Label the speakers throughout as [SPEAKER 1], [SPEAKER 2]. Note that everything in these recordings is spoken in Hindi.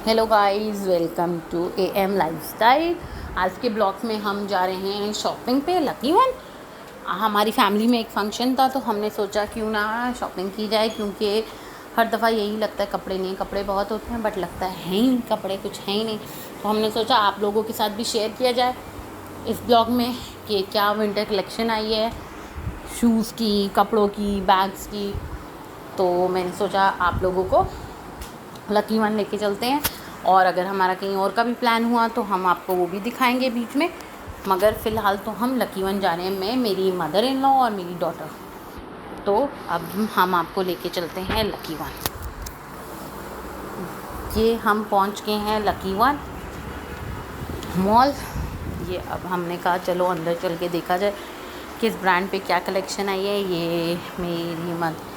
[SPEAKER 1] Hello guys, welcome to AM lifestyle. आज के ब्लॉग में हम जा रहे हैं शॉपिंग पे लकी वन। हमारी फैमिली में एक फंक्शन था तो हमने सोचा क्यों ना शॉपिंग की जाए, क्योंकि हर दफ़ा यही लगता है कपड़े नहीं, कपड़े बहुत होते हैं बट लगता है ही नहीं, कपड़े कुछ है ही नहीं। तो हमने सोचा आप लोगों के साथ भी शेयर किया जाए इस ब्लॉग में कि क्या विंटर कलेक्शन आई है शूज़ की, कपड़ों की, बैग्स की। तो मैंने सोचा आप लोगों को लकी वन लेके चलते हैं, और अगर हमारा कहीं और का भी प्लान हुआ तो हम आपको वो भी दिखाएंगे बीच में। मगर फ़िलहाल तो हम लकी वन जा रहे हैं, मैं, मेरी मदर इन लॉ और मेरी डॉटर। तो अब हम आपको लेके चलते हैं लकी वन। ये हम पहुंच गए हैं लकी वन मॉल। ये अब हमने कहा चलो अंदर चल के देखा जाए किस ब्रांड पे क्या कलेक्शन आई है। ये मेरी मदर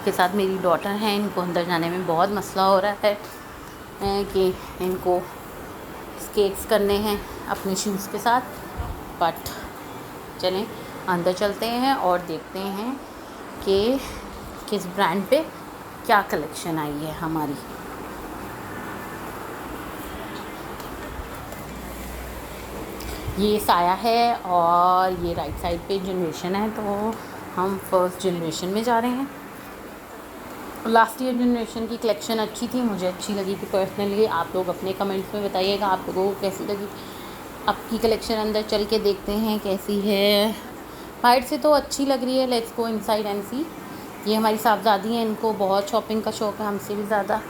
[SPEAKER 1] के साथ मेरी डॉटर है, इनको अंदर जाने में बहुत मसला हो रहा है कि इनको स्केट्स करने हैं अपने शूज़ के साथ। बट चलें अंदर चलते हैं और देखते हैं कि किस ब्रांड पे क्या कलेक्शन आई है हमारी। ये साया है और ये राइट साइड पे जनरेशन है, तो हम फर्स्ट जनरेशन में जा रहे हैं। लास्ट ईयर जनरेशन की कलेक्शन अच्छी थी, मुझे अच्छी लगी थी पर्सनली। आप लोग अपने कमेंट्स में बताइएगा आप लोगों को कैसी लगी आपकी कलेक्शन। अंदर चल के देखते हैं कैसी है। बाहर से तो अच्छी लग रही है, लेट्स गो इनसाइड एंड सी। ये हमारी साहबजादी हैं, इनको बहुत शॉपिंग का शौक़ है, हमसे भी ज़्यादा।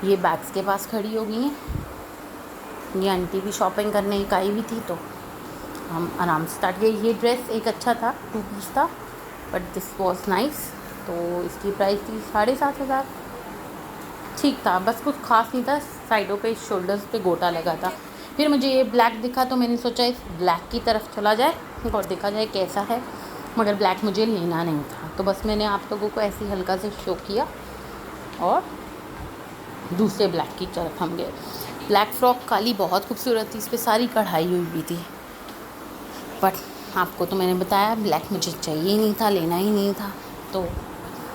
[SPEAKER 1] ये बैग्स के पास खड़ी हो गई हैं। ये आंटी भी शॉपिंग करने एक आई हुई थी तो हम आराम से स्टार्ट किए। ये ड्रेस एक अच्छा था, 2 पीस था, बट दिस वॉज नाइस। तो इसकी प्राइस थी 7,500। ठीक था, बस कुछ खास नहीं था। साइडों पे शोल्डर्स पे गोटा लगा था। फिर मुझे ये ब्लैक दिखा तो मैंने सोचा इस ब्लैक की तरफ चला जाए और देखा जाए कैसा है, मगर ब्लैक मुझे लेना नहीं था। तो बस मैंने आप लोगों को ऐसे हल्का से शो किया और दूसरे ब्लैक की तरफ हम गए। ब्लैक फ्रॉक काली बहुत खूबसूरत थी, इस पर सारी कढ़ाई हुई भी थी, बट आपको तो मैंने बताया ब्लैक मुझे चाहिए ही नहीं था, लेना ही नहीं था, तो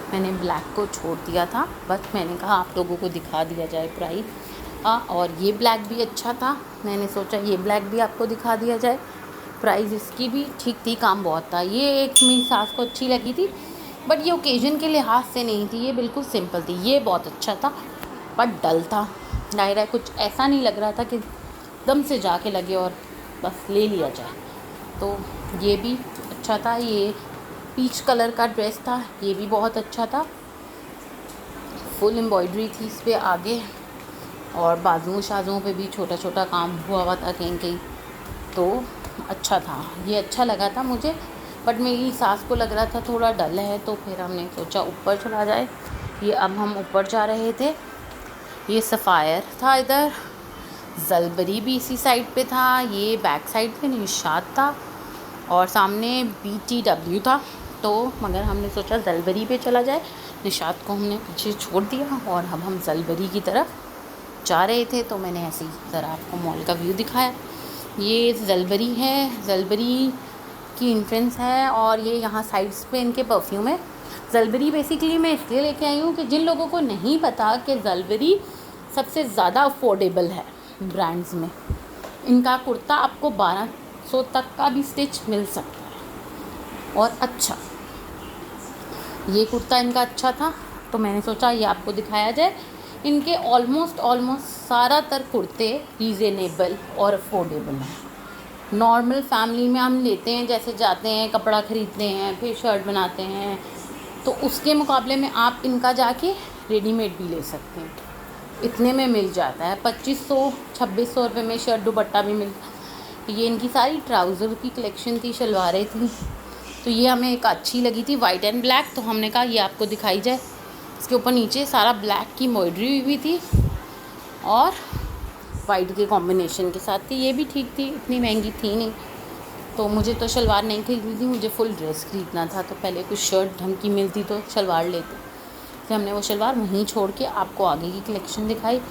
[SPEAKER 1] मैंने ब्लैक को छोड़ दिया था। बस मैंने कहा आप लोगों को दिखा दिया जाए प्राइस। और ये ब्लैक भी अच्छा था, मैंने सोचा ये ब्लैक भी आपको दिखा दिया जाए। प्राइस इसकी भी ठीक थी, काम बहुत था। ये एक मेरी सास को अच्छी लगी थी, बट ये ओकेजन के लिहाज से नहीं थी, ये बिल्कुल सिंपल थी। ये बहुत अच्छा था बट डल था, दायरा कुछ ऐसा नहीं लग रहा था कि दम से जाके लगे और बस ले लिया जाए। तो ये भी अच्छा था। ये पीच कलर का ड्रेस था, ये भी बहुत अच्छा था। फुल एम्ब्रॉयडरी थी इस पर आगे, और बाजुओं शाजुओं पे भी छोटा छोटा काम हुआ था कहीं कहीं, तो अच्छा था। ये अच्छा लगा था मुझे, बट मेरी सास को लग रहा था थोड़ा डल है, तो फिर हमने सोचा ऊपर चला जाए। ये अब हम ऊपर जा रहे थे। ये सफ़ायर था, इधर जलबरी भी इसी साइड पे था। ये बैक साइड पे निशात था और सामने BTW था। तो मगर हमने सोचा जलबरी पे चला जाए, निशात को हमने पीछे छोड़ दिया और अब हम जलबरी की तरफ जा रहे थे। तो मैंने ऐसे ही ज़रा आपको मॉल का व्यू दिखाया। ये जलबरी है, जलबरी की एंट्रेंस है, और ये यहाँ साइड्स पे इनके परफ्यूम है। जलबरी बेसिकली मैं इसलिए लेके आई हूँ कि जिन लोगों को नहीं पता कि जलबरी सबसे ज़्यादा अफोर्डेबल है ब्रांड्स में। इनका कुर्ता आपको 1200 तक का भी स्टिच मिल सकता है, और अच्छा, ये कुर्ता इनका अच्छा था तो मैंने सोचा ये आपको दिखाया जाए। इनके ऑलमोस्ट सारातर कुर्ते रीज़नेबल और अफोर्डेबल हैं। नॉर्मल फैमिली में हम लेते हैं, जैसे जाते हैं कपड़ा ख़रीदते हैं फिर शर्ट बनाते हैं, तो उसके मुकाबले में आप इनका जाके रेडीमेड भी ले सकते हैं, इतने में मिल जाता है। 2500-2600 रुपये में शर्ट दुपट्टा भी मिलता। ये इनकी सारी ट्राउज़र की कलेक्शन थी, शलवारें थी, तो ये हमें एक अच्छी लगी थी, वाइट एंड ब्लैक, तो हमने कहा ये आपको दिखाई जाए। इसके ऊपर नीचे सारा ब्लैक की एम्ब्रॉयडरी हुई थी और वाइट के कॉम्बिनेशन के साथ थी। ये भी ठीक थी, इतनी महंगी थी नहीं। तो मुझे तो शलवार नहीं खरीदनी थी, मुझे फुल ड्रेस खरीदना था, तो पहले कुछ शर्ट ढंग की मिलती तो शलवार लेते। तो हमने वो शलवार वहीं छोड़ के आपको आगे की कलेक्शन दिखाई,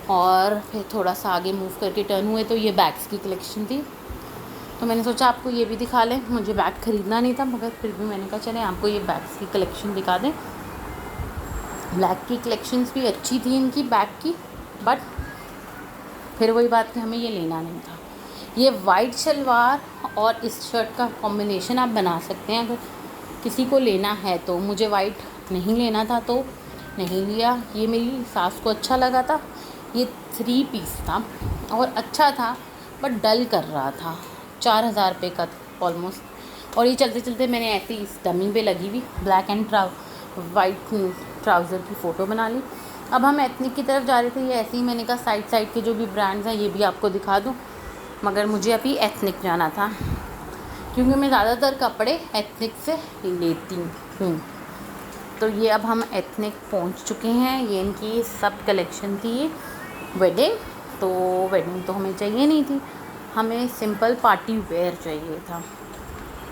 [SPEAKER 1] और फिर थोड़ा सा आगे मूव करके टर्न हुए तो ये बैग्स की कलेक्शन थी। तो मैंने सोचा आपको ये भी दिखा लें। मुझे बैग ख़रीदना नहीं था, मगर फिर भी मैंने कहा चलें आपको ये बैग्स की कलेक्शन दिखा दें। ब्लैक की कलेक्शंस भी अच्छी थी इनकी बैग की, बट फिर वही बात कि हमें ये लेना नहीं था। ये वाइट शलवार और इस शर्ट का कॉम्बिनेशन आप बना सकते हैं अगर किसी को लेना है तो। मुझे वाइट नहीं लेना था तो नहीं लिया। ये मेरी सास को अच्छा लगा था। ये 3 पीस था और अच्छा था बट डल कर रहा था। 4000 रुपये का ऑलमोस्ट। और ये चलते चलते मैंने ऐसे ही इस डमी पे लगी हुई ब्लैक एंड वाइट ट्राउज़र की फ़ोटो बना ली। अब हम एथनिक की तरफ जा रहे थे। ये ऐसे ही मैंने कहा साइड के जो भी ब्रांड्स हैं ये भी आपको दिखा दूँ, मगर मुझे अभी एथनिक जाना था क्योंकि मैं ज़्यादातर कपड़े एथनिक से लेती हूँ। तो ये अब हम एथनिक पहुँच चुके हैं। ये इनकी सब कलेक्शन थी वेडिंग। तो वेडिंग तो हमें चाहिए नहीं थी, हमें सिंपल पार्टी वेयर चाहिए था।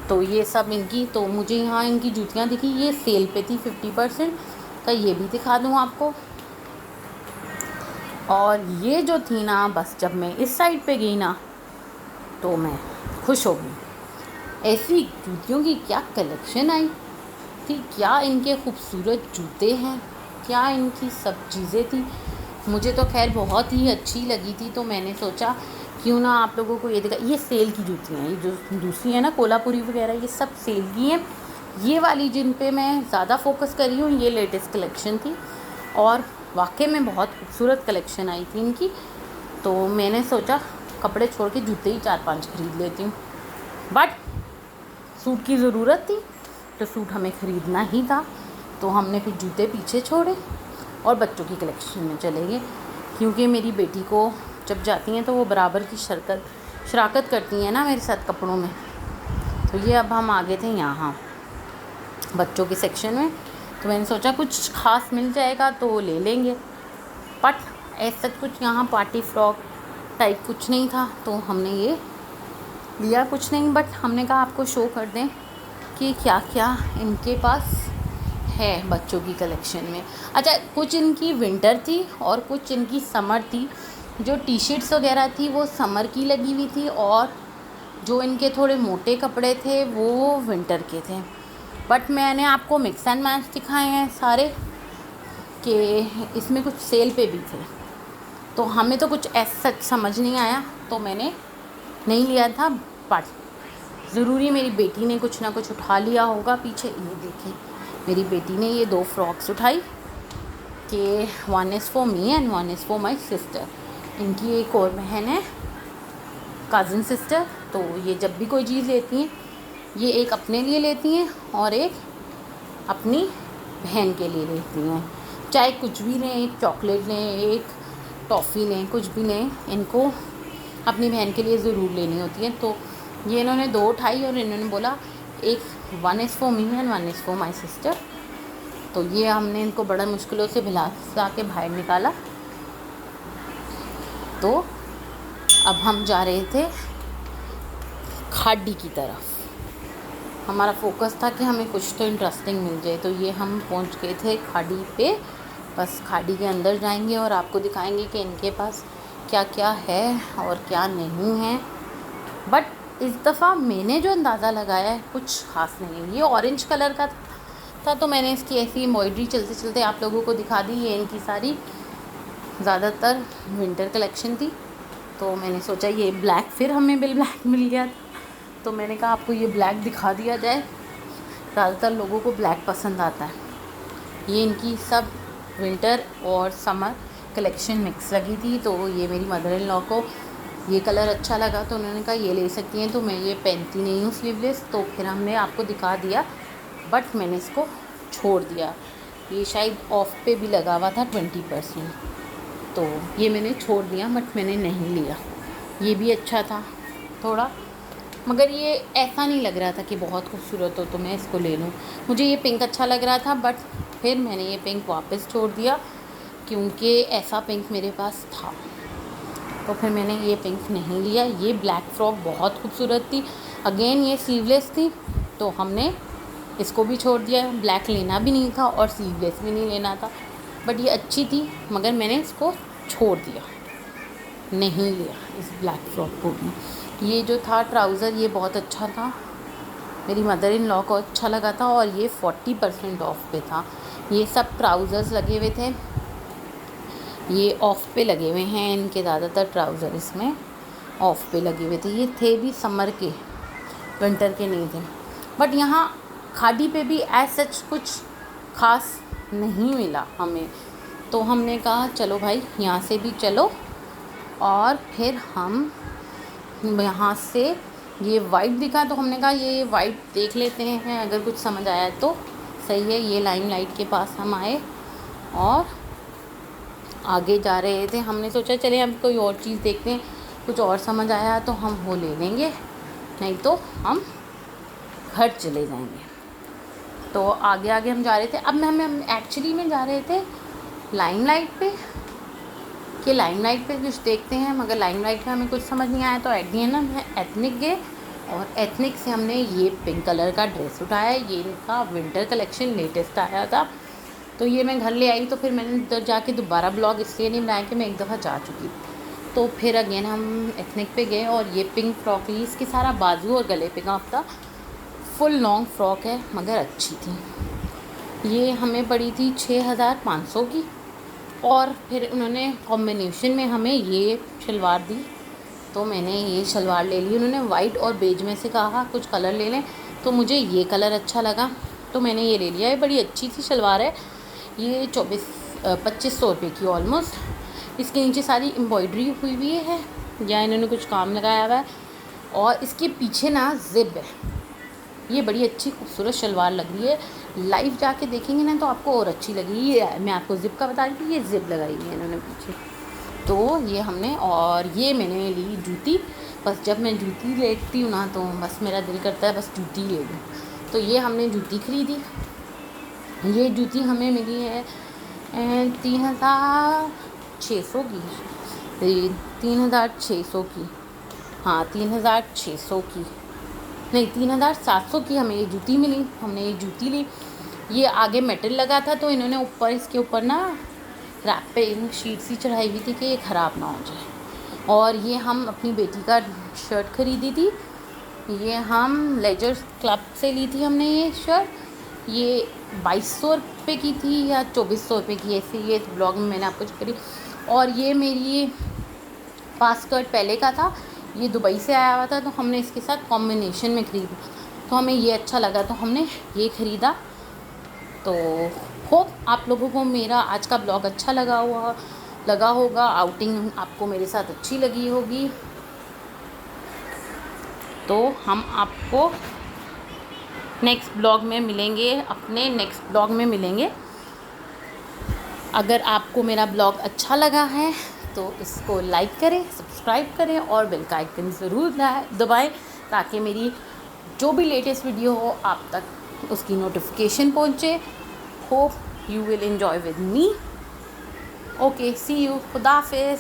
[SPEAKER 1] तो ये सब इनकी, तो मुझे यहाँ इनकी जूतियाँ दिखी, ये सेल पे थी 50% का। ये भी दिखा दूँ आपको। और ये जो थी ना, बस जब मैं इस साइड पे गई ना तो मैं खुश हो गई। ऐसी जूतियों की क्या कलेक्शन आई थी, क्या इनके खूबसूरत जूते हैं, क्या इनकी सब चीज़ें थी। मुझे तो खैर बहुत ही अच्छी लगी थी। तो मैंने सोचा क्यों ना आप लोगों को ये दिखा। ये सेल की जूतियाँ हैं, ये जो दूसरी है ना कोल्हापुरी वगैरह, ये सब सेल की हैं। ये वाली जिन पे मैं ज़्यादा फोकस कर रही हूँ ये लेटेस्ट कलेक्शन थी और वाकई में बहुत खूबसूरत कलेक्शन आई थी इनकी। तो मैंने सोचा कपड़े छोड़ के जूते ही 4-5 खरीद लेती हूँ। बट सूट की ज़रूरत थी तो सूट हमें ख़रीदना ही था। तो हमने फिर जूते पीछे छोड़े और बच्चों की कलेक्शन में चले गए, क्योंकि मेरी बेटी को जब जाती हैं तो वो बराबर की शराकत करती हैं ना मेरे साथ कपड़ों में। तो ये अब हम आ गए थे यहाँ बच्चों के सेक्शन में। तो मैंने सोचा कुछ ख़ास मिल जाएगा तो ले लेंगे। बट ऐसा कुछ यहाँ पार्टी फ्रॉक टाइप कुछ नहीं था तो हमने ये लिया कुछ नहीं। बट हमने कहा आपको शो कर दें कि क्या क्या इनके पास है बच्चों की कलेक्शन में। अच्छा, कुछ इनकी विंटर थी और कुछ इनकी समर थी। जो टी शर्ट्स वगैरह थी वो समर की लगी हुई थी और जो इनके थोड़े मोटे कपड़े थे वो विंटर के थे। बट मैंने आपको मिक्स एंड मैच दिखाए हैं सारे कि इसमें कुछ सेल पे भी थे। तो हमें तो कुछ ऐसा समझ नहीं आया तो मैंने नहीं लिया था। बट ज़रूरी मेरी बेटी ने कुछ ना कुछ उठा लिया होगा पीछे। ये देखें, मेरी बेटी ने ये 2 फ्रॉक्स उठाई कि 1 is for me and 1 is for my sister. इनकी एक और बहन है, कज़न सिस्टर। तो ये जब भी कोई चीज़ लेती हैं ये एक अपने लिए लेती हैं और एक अपनी बहन के लिए लेती हैं। चाहे कुछ भी लें, एक चॉकलेट लें, एक टॉफ़ी लें, कुछ भी लें, इनको अपनी बहन के लिए ज़रूर लेनी होती है। तो ये इन्होंने 2 उठाई और इन्होंने बोला एक 1 is for me and 1 is for my sister. तो ये हमने इनको बड़ा मुश्किलों से भिला के बाहर निकाला। तो अब हम जा रहे थे खाड़ी की तरफ। हमारा फोकस था कि हमें कुछ तो इंटरेस्टिंग मिल जाए। तो ये हम पहुंच गए थे खाड़ी पे। बस खाड़ी के अंदर जाएंगे और आपको दिखाएंगे कि इनके पास क्या क्या है और क्या नहीं है। बट इस दफ़ा मैंने जो अंदाज़ा लगाया है कुछ ख़ास नहीं है। ये ऑरेंज कलर का था तो मैंने इसकी ऐसी एम्ब्रॉयडरी चलते चलते आप लोगों को दिखा दी। ये इनकी सारी ज़्यादातर विंटर कलेक्शन थी। तो मैंने सोचा ये ब्लैक, फिर हमें ब्लैक मिल गया तो मैंने कहा आपको ये ब्लैक दिखा दिया जाए। ज़्यादातर लोगों को ब्लैक पसंद आता है। ये इनकी सब विंटर और समर कलेक्शन मिक्स लगी थी। तो ये मेरी मदर इन लॉ को ये कलर अच्छा लगा तो उन्होंने कहा ये ले सकती हैं। तो मैं ये पहनती नहीं हूँ स्लीवलेस, तो फिर हमने आपको दिखा दिया बट मैंने इसको छोड़ दिया। ये शायद ऑफ पे भी लगा हुआ था 20%, तो ये मैंने छोड़ दिया बट मैंने नहीं लिया। ये भी अच्छा था थोड़ा, मगर ये ऐसा नहीं लग रहा था कि बहुत खूबसूरत हो तो मैं इसको ले लूँ। मुझे ये पिंक अच्छा लग रहा था बट फिर मैंने ये पिंक वापस छोड़ दिया क्योंकि ऐसा पिंक मेरे पास था। तो फिर मैंने ये पिंक नहीं लिया। ये ब्लैक फ्रॉक बहुत खूबसूरत थी, अगेन ये स्लीवलेस थी तो हमने इसको भी छोड़ दिया। ब्लैक लेना भी नहीं था और स्लीवलेस भी नहीं लेना था, बट ये अच्छी थी मगर मैंने इसको छोड़ दिया, नहीं लिया इस ब्लैक फ्रॉक को भी। ये जो था ट्राउज़र ये बहुत अच्छा था, मेरी मदर इन लॉ को अच्छा लगा था और ये 40% ऑफ पे था। ये सब ट्राउज़र्स लगे हुए थे ये ऑफ पे लगे हुए हैं, इनके ज़्यादातर ट्राउज़र इसमें ऑफ पे लगे हुए थे। ये थे भी समर के, विंटर के नहीं थे। बट यहाँ खादी पे भी एज सच कुछ ख़ास नहीं मिला हमें, तो हमने कहा चलो भाई यहाँ से भी चलो। और फिर हम यहाँ से ये वाइट दिखा तो हमने कहा ये वाइट देख लेते हैं, अगर कुछ समझ आया तो सही है। ये लाइमलाइट के पास हम आए और आगे जा रहे थे। हमने सोचा चले हम कोई और चीज़ देखते हैं, कुछ और समझ आया तो हम वो ले लेंगे, नहीं तो हम घर चले जाएंगे। तो आगे आगे हम जा रहे थे। अब हम एक्चुअली में जा रहे थे लाइमलाइट पे, कि लाइमलाइट पे कुछ देखते हैं, मगर लाइमलाइट में हमें कुछ समझ नहीं आया। तो एट दी एंड हम एथनिक गए और एथनिक से हमने ये पिंक कलर का ड्रेस उठाया। ये इनका विंटर कलेक्शन लेटेस्ट आया था, तो ये मैं घर ले आई। तो फिर मैंने उधर जाके दोबारा ब्लॉग इसलिए नहीं बनाया कि मैं एक दफ़ा जा चुकी। तो फिर अगेन हम एथनिक पे गए और ये पिंक फ्रॉक ली। इसके सारा बाजू और गले पे का था, फुल लॉन्ग फ्रॉक है मगर अच्छी थी। ये हमें पड़ी थी 6500 की। और फिर उन्होंने कॉम्बिनेशन में हमें ये शलवार दी, तो मैंने ये शलवार ले ली। उन्होंने वाइट और बेज में से कहा कुछ कलर ले लें, तो मुझे ये कलर अच्छा लगा तो मैंने ये ले लिया। ये बड़ी अच्छी सी शलवार है। ये 2500 रुपये की ऑलमोस्ट। इसके नीचे सारी एम्ब्रॉयडरी हुई हुई है या इन्होंने कुछ काम लगाया हुआ है, और इसके पीछे ना जिप है। ये बड़ी अच्छी खूबसूरत शलवार लग रही है। लाइव जाके देखेंगे ना तो आपको और अच्छी लगेगी। ये मैं आपको ज़िप का बता रही थी, ये ज़िप लगाई है इन्होंने पीछे। तो ये हमने, और ये मैंने ली जूती। बस जब मैं जूती लेती हूँ ना तो बस मेरा दिल करता है बस जूती ले लूँ। तो ये हमने जूती खरीदी। ये जूती हमें मिली है 3600 की, 3600 की, हाँ 3600 की नहीं 3700 की हमें ये जूती मिली। हमने ये जूती ली। ये आगे मेटल लगा था, तो इन्होंने ऊपर इसके ऊपर ना रैप पे शीट सी चढ़ाई हुई थी कि ये ख़राब ना हो जाए। और ये हम अपनी बेटी का शर्ट ख़रीदी थी। ये हम लेजर क्लब से ली थी हमने ये शर्ट। ये 2200 रुपये की थी या 2400 रुपये की, ऐसे ये ब्लॉग में मैंने आपको करी। और ये मेरी पास स्कर्ट पहले का था, ये दुबई से आया हुआ था, तो हमने इसके साथ कॉम्बिनेशन में ख़रीदा, तो हमें ये अच्छा लगा तो हमने ये ख़रीदा। तो होप आप लोगों को मेरा आज का ब्लॉग अच्छा लगा होगा। आउटिंग आपको मेरे साथ अच्छी लगी होगी। तो हम आपको नेक्स्ट ब्लॉग में मिलेंगे, अपने नेक्स्ट ब्लॉग में मिलेंगे। अगर आपको मेरा ब्लॉग अच्छा लगा है तो इसको लाइक करें, सब्सक्राइब करें और बेल का आइकन ज़रूर दबाएं, ताकि मेरी जो भी लेटेस्ट वीडियो हो आप तक उसकी नोटिफिकेशन पहुंचे। Hope you will enjoy with me. Okay, see you, खुदा हाफिज़।